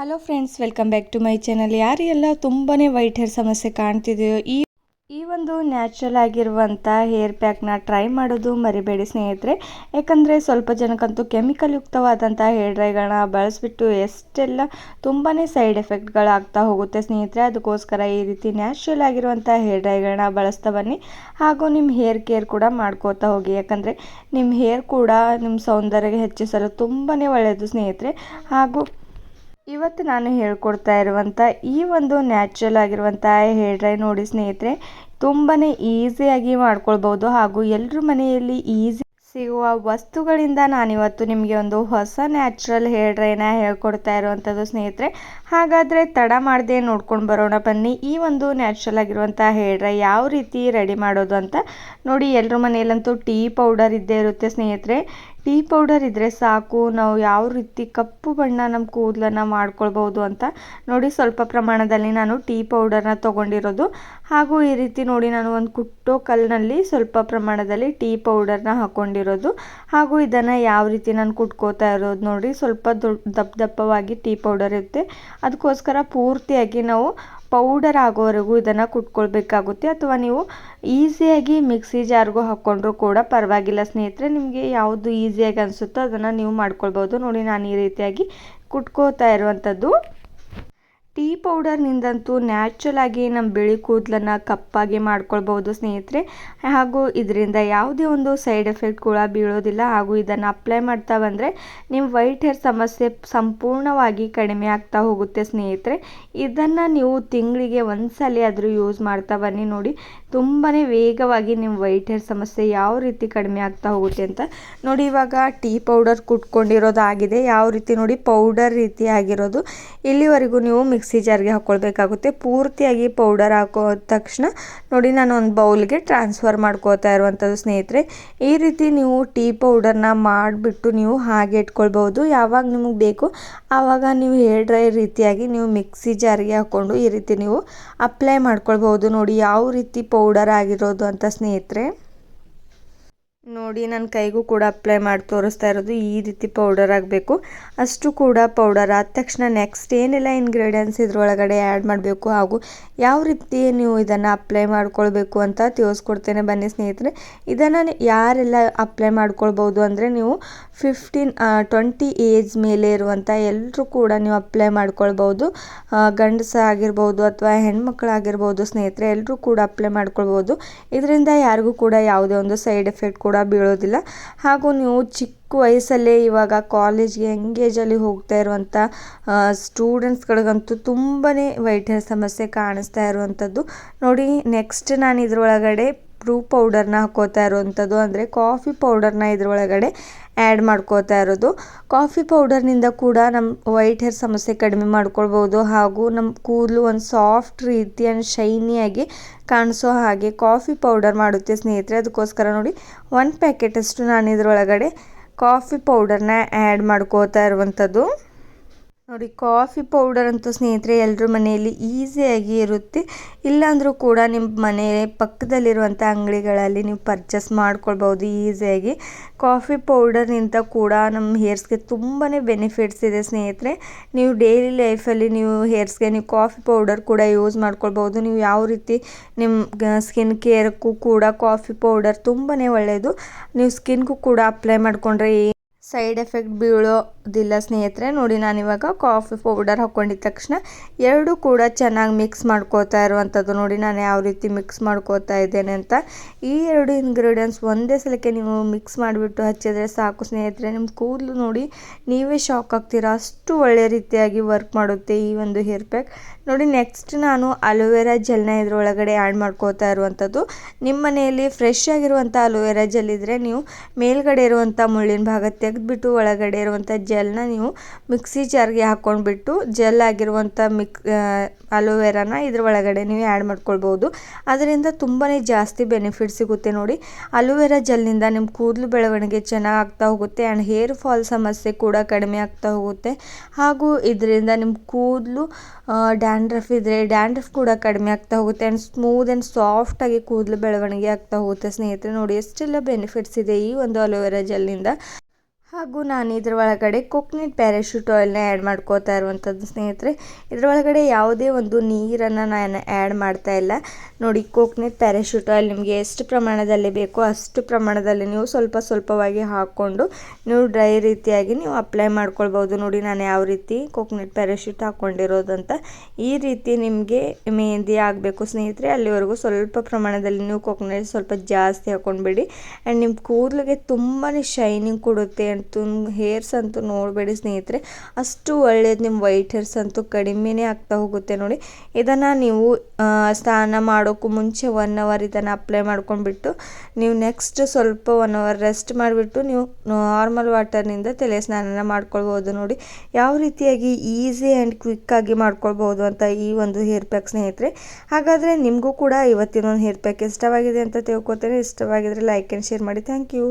Hello friends, welcome back to my channel. ಯಾರಿಗೆಲ್ಲ ತುಂಬಾ white hair ಸಮಸ್ಯೆ ಕಾಣ್ತಿದೆಯೋ ಈ ಒಂದು ನ್ಯಾಚುರಲ್ ಆಗಿರುವಂಥ ಹೇರ್ ಪ್ಯಾಕ್ನ ಟ್ರೈ ಮಾಡೋದು ಮರಿಬೇಡಿ ಸ್ನೇಹಿತರೆ. ಯಾಕಂದರೆ ಸ್ವಲ್ಪ ಜನಕ್ಕಂತೂ ಕೆಮಿಕಲ್ ಯುಕ್ತವಾದಂಥ ಹೇರ್ ಡ್ರೈಗಳನ್ನ ಬಳಸಿಬಿಟ್ಟು ಎಷ್ಟೆಲ್ಲ ತುಂಬಾ ಸೈಡ್ ಎಫೆಕ್ಟ್ಗಳಾಗ್ತಾ ಹೋಗುತ್ತೆ ಸ್ನೇಹಿತರೆ. ಅದಕ್ಕೋಸ್ಕರ ಈ ರೀತಿ ನ್ಯಾಚುರಲ್ ಆಗಿರುವಂಥ ಹೇರ್ ಡ್ರೈಗಳನ್ನ ಬಳಸ್ತಾ ಬನ್ನಿ. ಹಾಗೂ ನಿಮ್ಮ ಹೇರ್ ಕೇರ್ ಕೂಡ ಮಾಡ್ಕೋತಾ ಹೋಗಿ. ಯಾಕಂದರೆ ನಿಮ್ಮ ಹೇರ್ ಕೂಡ ನಿಮ್ಮ ಸೌಂದರ್ಯ ಹೆಚ್ಚಿಸಲು ತುಂಬಾ ಒಳ್ಳೆಯದು ಸ್ನೇಹಿತರೆ. ಹಾಗೂ ಇವತ್ತು ನಾನು ಹೇಳ್ಕೊಡ್ತಾ ಇರುವಂಥ ಈ ಒಂದು ನ್ಯಾಚುರಲ್ ಆಗಿರುವಂಥ ಹೇರ್ ಡ್ರೈ ನೋಡಿ ಸ್ನೇಹಿತರೆ, ತುಂಬಾ ಈಸಿಯಾಗಿ ಮಾಡ್ಕೊಳ್ಬೋದು. ಹಾಗೂ ಎಲ್ಲರ ಮನೆಯಲ್ಲಿ ಈಸಿ ಸಿಗುವ ವಸ್ತುಗಳಿಂದ ನಾನಿವತ್ತು ನಿಮಗೆ ಒಂದು ಹೊಸ ನ್ಯಾಚುರಲ್ ಹೇರ್ ಡ್ರೈನ ಹೇಳ್ಕೊಡ್ತಾ ಇರುವಂಥದ್ದು ಸ್ನೇಹಿತರೆ. ಹಾಗಾದರೆ ತಡ ಮಾಡದೆ ನೋಡ್ಕೊಂಡು ಬರೋಣ ಬನ್ನಿ. ಈ ಒಂದು ನ್ಯಾಚುರಲ್ ಆಗಿರುವಂಥ ಹೇರ್ ಡ್ರೈ ಯಾವ ರೀತಿ ರೆಡಿ ಮಾಡೋದು ಅಂತ ನೋಡಿ. ಎಲ್ಲರ ಮನೆಯಲ್ಲಂತೂ ಟೀ ಪೌಡರ್ ಇದ್ದೇ ಇರುತ್ತೆ ಸ್ನೇಹಿತರೆ. ಟೀ ಪೌಡರ್ ಇದ್ದರೆ ಸಾಕು, ನಾವು ಯಾವ ರೀತಿ ಕಪ್ಪು ಬಣ್ಣ ನಮ್ಮ ಕೂದಲನ್ನು ಮಾಡ್ಕೊಳ್ಬೋದು ಅಂತ ನೋಡಿ. ಸ್ವಲ್ಪ ಪ್ರಮಾಣದಲ್ಲಿ ನಾನು ಟೀ ಪೌಡರ್ನ ತೊಗೊಂಡಿರೋದು. ಹಾಗೂ ಈ ರೀತಿ ನೋಡಿ, ನಾನು ಒಂದು ಕುಟ್ಟೋ ಕಲ್ಲಿನಲ್ಲಿ ಸ್ವಲ್ಪ ಪ್ರಮಾಣದಲ್ಲಿ ಟೀ ಪೌಡರ್ನ ಹಾಕ್ಕೊಂಡಿರೋದು. ಹಾಗೂ ಇದನ್ನು ಯಾವ ರೀತಿ ನಾನು ಕುಟ್ಕೋತಾ ಇರೋದು ನೋಡಿ. ಸ್ವಲ್ಪ ದಪ್ಪವಾಗಿ ಟೀ ಪೌಡರ್ ಇರುತ್ತೆ. ಅದಕ್ಕೋಸ್ಕರ ಪೂರ್ತಿಯಾಗಿ ನಾವು ಪೌಡರ್ ಆಗೋವರೆಗೂ ಇದನ್ನು ಕುಟ್ಕೊಳ್ಬೇಕಾಗುತ್ತೆ. ಅಥವಾ ನೀವು ಈಸಿಯಾಗಿ ಮಿಕ್ಸಿ ಜಾರ್ಗೂ ಹಾಕ್ಕೊಂಡ್ರೂ ಕೂಡ ಪರವಾಗಿಲ್ಲ ಸ್ನೇಹಿತರೆ. ನಿಮಗೆ ಯಾವುದು ಈಸಿಯಾಗಿ ಅನಿಸುತ್ತೋ ಅದನ್ನು ನೀವು ಮಾಡ್ಕೊಳ್ಬೋದು. ನೋಡಿ, ನಾನು ಈ ರೀತಿಯಾಗಿ ಕುಟ್ಕೋತಾ ಇರುವಂಥದ್ದು. ಟೀ ಪೌಡರ್ನಿಂದಂತೂ ನ್ಯಾಚುರಲ್ ಆಗಿ ನಮ್ಮ ಬಿಳಿ ಕೂದಲನ್ನು ಕಪ್ಪಾಗಿ ಮಾಡ್ಕೊಳ್ಬೋದು ಸ್ನೇಹಿತರೆ. ಹಾಗೂ ಇದರಿಂದ ಯಾವುದೇ ಒಂದು ಸೈಡ್ ಎಫೆಕ್ಟ್ ಕೂಡ ಬೀಳೋದಿಲ್ಲ. ಹಾಗೂ ಇದನ್ನು ಅಪ್ಲೈ ಮಾಡ್ತಾ ಬಂದರೆ ನಿಮ್ಮ ವೈಟ್ ಹೇರ್ ಸಮಸ್ಯೆ ಸಂಪೂರ್ಣವಾಗಿ ಕಡಿಮೆ ಆಗ್ತಾ ಹೋಗುತ್ತೆ ಸ್ನೇಹಿತರೆ. ಇದನ್ನು ನೀವು ತಿಂಗಳಿಗೆ ಒಂದ್ಸಲ ಆದರೂ ಯೂಸ್ ಮಾಡ್ತಾ ಬನ್ನಿ. ನೋಡಿ, ತುಂಬಾ ವೇಗವಾಗಿ ನಿಮ್ಮ ವೈಟ್ ಹೇರ್ ಸಮಸ್ಯೆ ಯಾವ ರೀತಿ ಕಡಿಮೆ ಆಗ್ತಾ ಹೋಗುತ್ತೆ ಅಂತ ನೋಡಿ. ಇವಾಗ ಟೀ ಪೌಡರ್ ಕುಟ್ಕೊಂಡಿರೋದಾಗಿದೆ. ಯಾವ ರೀತಿ ನೋಡಿ, ಪೌಡರ್ ರೀತಿ ಆಗಿರೋದು. ಇಲ್ಲಿವರೆಗೂ ನೀವು ಮಿಕ್ಸಿ ಜಾರ್ಗೆ ಹಾಕ್ಕೊಳ್ಬೇಕಾಗುತ್ತೆ. ಪೂರ್ತಿಯಾಗಿ ಪೌಡರ್ ಹಾಕೋ ತಕ್ಷಣ ನೋಡಿ, ನಾನು ಒಂದು ಬೌಲ್ಗೆ ಟ್ರಾನ್ಸ್ಫರ್ ಮಾಡ್ಕೋತಾ ಇರುವಂಥದ್ದು ಸ್ನೇಹಿತರೆ. ಈ ರೀತಿ ನೀವು ಟೀ ಪೌಡರ್ನ ಮಾಡಿಬಿಟ್ಟು ನೀವು ಹಾಗೆ ಇಟ್ಕೊಳ್ಬೋದು. ಯಾವಾಗ ನಿಮಗೆ ಬೇಕು ಆವಾಗ ನೀವು ಹೇರ್ ಡ್ರೈ ರೀತಿಯಾಗಿ ನೀವು ಮಿಕ್ಸಿ ಜಾರ್ಗೆ ಹಾಕ್ಕೊಂಡು ಈ ರೀತಿ ನೀವು ಅಪ್ಲೈ ಮಾಡ್ಕೊಳ್ಬೋದು. ನೋಡಿ ಯಾವ ರೀತಿ ಪೌಡರ್ ಆಗಿರೋದು ಅಂತ ಸ್ನೇಹಿತರೆ. ನೋಡಿ, ನನ್ನ ಕೈಗೂ ಕೂಡ ಅಪ್ಲೈ ಮಾಡಿ ತೋರಿಸ್ತಾ ಇರೋದು. ಈ ರೀತಿ ಪೌಡರ್ ಆಗಬೇಕು. ಅಷ್ಟು ಕೂಡ ಪೌಡರ್ ಆದ ತಕ್ಷಣ ನೆಕ್ಸ್ಟ್ ಏನೆಲ್ಲ ಇಂಗ್ರೀಡಿಯೆಂಟ್ಸ್ ಇದ್ರೊಳಗಡೆ ಆ್ಯಡ್ ಮಾಡಬೇಕು ಹಾಗೂ ಯಾವ ರೀತಿ ನೀವು ಇದನ್ನು ಅಪ್ಲೈ ಮಾಡ್ಕೊಳ್ಬೇಕು ಅಂತ ತಿಳಿಸ್ಕೊಡ್ತೇನೆ ಬನ್ನಿ ಸ್ನೇಹಿತರೆ. ಇದನ್ನು ಯಾರೆಲ್ಲ ಅಪ್ಲೈ ಮಾಡ್ಕೊಳ್ಬೋದು ಅಂದರೆ ನೀವು 20 ಏಜ್ ಮೇಲೆ ಇರುವಂಥ ಎಲ್ಲರೂ ಕೂಡ ನೀವು ಅಪ್ಲೈ ಮಾಡ್ಕೊಳ್ಬೋದು. ಗಂಡಸ ಆಗಿರ್ಬೋದು ಅಥವಾ ಹೆಣ್ಮಕ್ಳಾಗಿರ್ಬೋದು ಸ್ನೇಹಿತರೆ, ಎಲ್ಲರೂ ಕೂಡ ಅಪ್ಲೈ ಮಾಡ್ಕೊಳ್ಬೋದು. ಇದರಿಂದ ಯಾರಿಗೂ ಕೂಡ ಯಾವುದೇ ಒಂದು ಸೈಡ್ ಎಫೆಕ್ಟ್ ಕೂಡ ಬೀಳೋದಿಲ್ಲ. ಹಾಗೂ ನೀವು ಚಿಕ್ಕ ವಯಸ್ಸಲ್ಲೇ ಇವಾಗ ಕಾಲೇಜ್ಗೆ ಎಂಗೇಜಲ್ಲಿ ಹೋಗ್ತಾ ಇರುವಂಥ ಸ್ಟೂಡೆಂಟ್ಸ್ಗಳಿಗಂತೂ ತುಂಬಾ ವೈಟ್ ಹೇರ್ ಸಮಸ್ಯೆ ಕಾಣಿಸ್ತಾ ಇರುವಂಥದ್ದು. ನೋಡಿ, ನೆಕ್ಸ್ಟ್ ನಾನು ಇದರೊಳಗಡೆ ಬ್ರೂ ಪೌಡರ್ನ ಹಾಕೋತಾ ಇರುವಂಥದ್ದು, ಅಂದರೆ ಕಾಫಿ ಪೌಡರ್ನ ಇದರೊಳಗಡೆ ಆ್ಯಡ್ ಮಾಡ್ಕೋತಾ ಇರೋದು. ಕಾಫಿ ಪೌಡರ್ನಿಂದ ಕೂಡ ನಮ್ಮ ವೈಟ್ ಹೇರ್ ಸಮಸ್ಯೆ ಕಡಿಮೆ ಮಾಡ್ಕೊಳ್ಬೋದು. ಹಾಗೂ ನಮ್ಮ ಕೂದಲು ಒಂದು ಸಾಫ್ಟ್ ರೀತಿ ಆ್ಯಂಡ್ ಶೈನಿಯಾಗಿ ಕಾಣಿಸೋ ಹಾಗೆ ಕಾಫಿ ಪೌಡರ್ ಮಾಡುತ್ತೆ ಸ್ನೇಹಿತರೆ. ಅದಕ್ಕೋಸ್ಕರ ನೋಡಿ, 1 ಪ್ಯಾಕೆಟಷ್ಟು ನಾನು ಇದರೊಳಗಡೆ ಕಾಫಿ ಪೌಡರ್ನ ಆ್ಯಡ್ ಮಾಡ್ಕೋತಾ ಇರುವಂಥದ್ದು. ನೋಡಿ, ಕಾಫಿ ಪೌಡರ್ ಅಂತೂ ಸ್ನೇಹಿತರೆ ಎಲ್ಲರ ಮನೆಯಲ್ಲಿ ಈಸಿಯಾಗಿ ಇರುತ್ತೆ. ಇಲ್ಲಾಂದರೂ ಕೂಡ ನಿಮ್ಮ ಮನೆ ಪಕ್ಕದಲ್ಲಿರುವಂಥ ಅಂಗಡಿಗಳಲ್ಲಿ ನೀವು ಪರ್ಚೇಸ್ ಮಾಡ್ಕೊಳ್ಬೋದು ಈಸಿಯಾಗಿ. ಕಾಫಿ ಪೌಡರ್ನಿಂದ ಕೂಡ ನಮ್ಮ ಹೇರ್ಸ್ಗೆ ತುಂಬಾ ಬೆನಿಫಿಟ್ಸ್ ಇದೆ ಸ್ನೇಹಿತರೆ. ನೀವು ಡೈಲಿ ಲೈಫಲ್ಲಿ ನೀವು ಹೇರ್ಸ್ಗೆ ನೀವು ಕಾಫಿ ಪೌಡರ್ ಕೂಡ ಯೂಸ್ ಮಾಡ್ಕೊಳ್ಬೋದು. ನೀವು ಯಾವ ರೀತಿ ನಿಮ್ಮ ಸ್ಕಿನ್ ಕೇರ್ಗೂ ಕೂಡ ಕಾಫಿ ಪೌಡರ್ ತುಂಬಾ ಒಳ್ಳೆಯದು. ನೀವು ಸ್ಕಿನ್ಗೂ ಕೂಡ ಅಪ್ಲೈ ಮಾಡಿಕೊಂಡ್ರೆ ಸೈಡ್ ಎಫೆಕ್ಟ್ ಬೀಳೋದಿಲ್ಲ ಸ್ನೇಹಿತರೆ. ನೋಡಿ, ನಾನಿವಾಗ ಕಾಫಿ ಪೌಡರ್ ಹಾಕ್ಕೊಂಡಿದ್ದ ತಕ್ಷಣ ಎರಡೂ ಕೂಡ ಚೆನ್ನಾಗಿ ಮಿಕ್ಸ್ ಮಾಡ್ಕೋತಾ ಇರುವಂಥದ್ದು. ನೋಡಿ, ನಾನು ಯಾವ ರೀತಿ ಮಿಕ್ಸ್ ಮಾಡ್ಕೋತಾ ಇದ್ದೇನೆ ಅಂತ. ಈ ಎರಡು ಇಂಗ್ರೀಡಿಯೆಂಟ್ಸ್ ಒಂದೇ ಸಲಕ್ಕೆ ನೀವು ಮಿಕ್ಸ್ ಮಾಡಿಬಿಟ್ಟು ಹಚ್ಚಿದ್ರೆ ಸಾಕು ಸ್ನೇಹಿತರೆ. ನಿಮ್ಮ ಕೂದಲು ನೋಡಿ ನೀವೇ ಶಾಕ್ ಆಗ್ತೀರಾ, ಅಷ್ಟು ಒಳ್ಳೆ ರೀತಿಯಾಗಿ ವರ್ಕ್ ಮಾಡುತ್ತೆ ಈ ಒಂದು ಹೇರ್ ಪ್ಯಾಕ್. ನೋಡಿ, ನೆಕ್ಸ್ಟ್ ನಾನು ಅಲೋವೆರಾ ಜೆಲ್ನ ಇದರೊಳಗಡೆ ಆ್ಯಡ್ ಮಾಡ್ಕೋತಾ ಇರುವಂಥದ್ದು. ನಿಮ್ಮ ಮನೆಯಲ್ಲಿ ಫ್ರೆಶ್ ಆಗಿರುವಂಥ ಅಲೋವೆರಾ ಜೆಲ್ ಇದ್ದರೆ ನೀವು ಮೇಲ್ಗಡೆ ಇರುವಂಥ ಮುಳ್ಳಿನ ಭಾಗ ತೆಗೆದುಬಿಟ್ಟು ಒಳಗಡೆ ಇರುವಂಥ ಜೆಲ್ನ ನೀವು ಮಿಕ್ಸಿ ಜಾರ್ಗೆ ಹಾಕ್ಕೊಂಡ್ಬಿಟ್ಟು ಜೆಲ್ ಆಗಿರುವಂಥ ಅಲೋವೆರಾನ ಇದ್ರ ಒಳಗಡೆ ನೀವು ಆ್ಯಡ್ ಮಾಡ್ಕೊಳ್ಬೋದು. ಅದರಿಂದ ತುಂಬಾ ಜಾಸ್ತಿ ಬೆನಿಫಿಟ್ ಸಿಗುತ್ತೆ. ನೋಡಿ, ಅಲೋವೆರಾ ಜೆಲ್ನಿಂದ ನಿಮ್ಮ ಕೂದಲು ಬೆಳವಣಿಗೆ ಚೆನ್ನಾಗಿ ಆಗ್ತಾ ಹೋಗುತ್ತೆ ಆ್ಯಂಡ್ ಹೇರ್ ಫಾಲ್ ಸಮಸ್ಯೆ ಕೂಡ ಕಡಿಮೆ ಆಗ್ತಾ ಹೋಗುತ್ತೆ. ಹಾಗೂ ಇದರಿಂದ ನಿಮ್ಮ ಕೂದಲು ಡ್ಯಾಂಡ್ರಫ್ ಇದ್ದರೆ ಡ್ಯಾಂಡ್ರಫ್ ಕೂಡ ಕಡಿಮೆ ಆಗ್ತಾ ಹೋಗುತ್ತೆ ಆ್ಯಂಡ್ ಸ್ಮೂತ್ ಆ್ಯಂಡ್ ಸಾಫ್ಟಾಗಿ ಕೂದಲು ಬೆಳವಣಿಗೆ ಆಗ್ತಾ ಹೋಗುತ್ತೆ ಸ್ನೇಹಿತರೆ. ನೋಡಿ, ಎಷ್ಟೆಲ್ಲ ಬೆನಿಫಿಟ್ಸ್ ಇದೆ ಈ ಒಂದು ಅಲೋವೆರಾ ಜೆಲ್ನಿಂದ. ಹಾಗೂ ನಾನು ಇದ್ರ ಒಳಗಡೆ ಕೋಕೋನಟ್ ಪ್ಯಾರಾಶೂಟ್ ಆಯಿಲ್ನ ಆ್ಯಡ್ ಮಾಡ್ಕೋತಾ ಇರುವಂಥದ್ದು ಸ್ನೇಹಿತರೆ. ಇದರೊಳಗಡೆ ಯಾವುದೇ ಒಂದು ನೀರನ್ನು ನಾನು ಆ್ಯಡ್ ಮಾಡ್ತಾ ಇಲ್ಲ. ನೋಡಿ, ಕೋಕೋನಟ್ ಪ್ಯಾರಾಶೂಟ್ ಆಯಿಲ್ ನಿಮಗೆ ಎಷ್ಟು ಪ್ರಮಾಣದಲ್ಲಿ ಬೇಕೋ ಅಷ್ಟು ಪ್ರಮಾಣದಲ್ಲಿ ನೀವು ಸ್ವಲ್ಪ ಸ್ವಲ್ಪವಾಗಿ ಹಾಕ್ಕೊಂಡು ನೀವು ಡ್ರೈ ರೀತಿಯಾಗಿ ನೀವು ಅಪ್ಲೈ ಮಾಡ್ಕೊಳ್ಬೋದು. ನೋಡಿ ನಾನು ಯಾವ ರೀತಿ ಕೋಕೋನಟ್ ಪ್ಯಾರಾಶೂಟ್ ಹಾಕ್ಕೊಂಡಿರೋದಂತ. ಈ ರೀತಿ ನಿಮಗೆ ಮೆಹಂದಿ ಆಗಬೇಕು ಸ್ನೇಹಿತರೆ, ಅಲ್ಲಿವರೆಗೂ ಸ್ವಲ್ಪ ಪ್ರಮಾಣದಲ್ಲಿ ನೀವು ಕೋಕೋನಟ್ ಸ್ವಲ್ಪ ಜಾಸ್ತಿ ಹಾಕ್ಕೊಂಡ್ಬಿಡಿ. ಆ್ಯಂಡ್ ನಿಮ್ಮ ಕೂದಲಿಗೆ ತುಂಬಾ ಶೈನಿಂಗ್ ಕೊಡುತ್ತೆ. ಹೇರ್ಸ್ ಅಂತೂ ನೋಡಬೇಡಿ ಸ್ನೇಹಿತರೆ, ಅಷ್ಟು ಒಳ್ಳೇದು. ನಿಮ್ಮ ವೈಟ್ ಹೇರ್ಸ್ ಅಂತೂ ಕಡಿಮೆನೇ ಆಗ್ತಾ ಹೋಗುತ್ತೆ. ನೋಡಿ, ಇದನ್ನು ನೀವು ಸ್ನಾನ ಮಾಡೋಕ್ಕೂ ಮುಂಚೆ 1 ಅವರ್ ಇದನ್ನು ಅಪ್ಲೈ ಮಾಡ್ಕೊಂಡ್ಬಿಟ್ಟು ನೀವು ನೆಕ್ಸ್ಟ್ ಸ್ವಲ್ಪ 1 ಅವರ್ ರೆಸ್ಟ್ ಮಾಡಿಬಿಟ್ಟು ನೀವು ನಾರ್ಮಲ್ ವಾಟರ್ನಿಂದ ತಲೆ ಸ್ನಾನ ಮಾಡ್ಕೊಳ್ಬೋದು. ನೋಡಿ ಯಾವ ರೀತಿಯಾಗಿ ಈಸಿ ಆ್ಯಂಡ್ ಕ್ವಿಕ್ಕಾಗಿ ಮಾಡ್ಕೊಳ್ಬೋದು ಅಂತ ಈ ಒಂದು ಹೇರ್ ಪ್ಯಾಕ್ ಸ್ನೇಹಿತರೆ. ಹಾಗಾದರೆ ನಿಮಗೂ ಕೂಡ ಇವತ್ತಿನ ಒಂದು ಹೇರ್ ಪ್ಯಾಕ್ ಇಷ್ಟವಾಗಿದೆ ಅಂತ ತಿಳ್ಕೊತೇನೆ. ಇಷ್ಟವಾಗಿದ್ದರೆ ಲೈಕ್ ಆ್ಯಂಡ್ ಶೇರ್ ಮಾಡಿ. Thank you.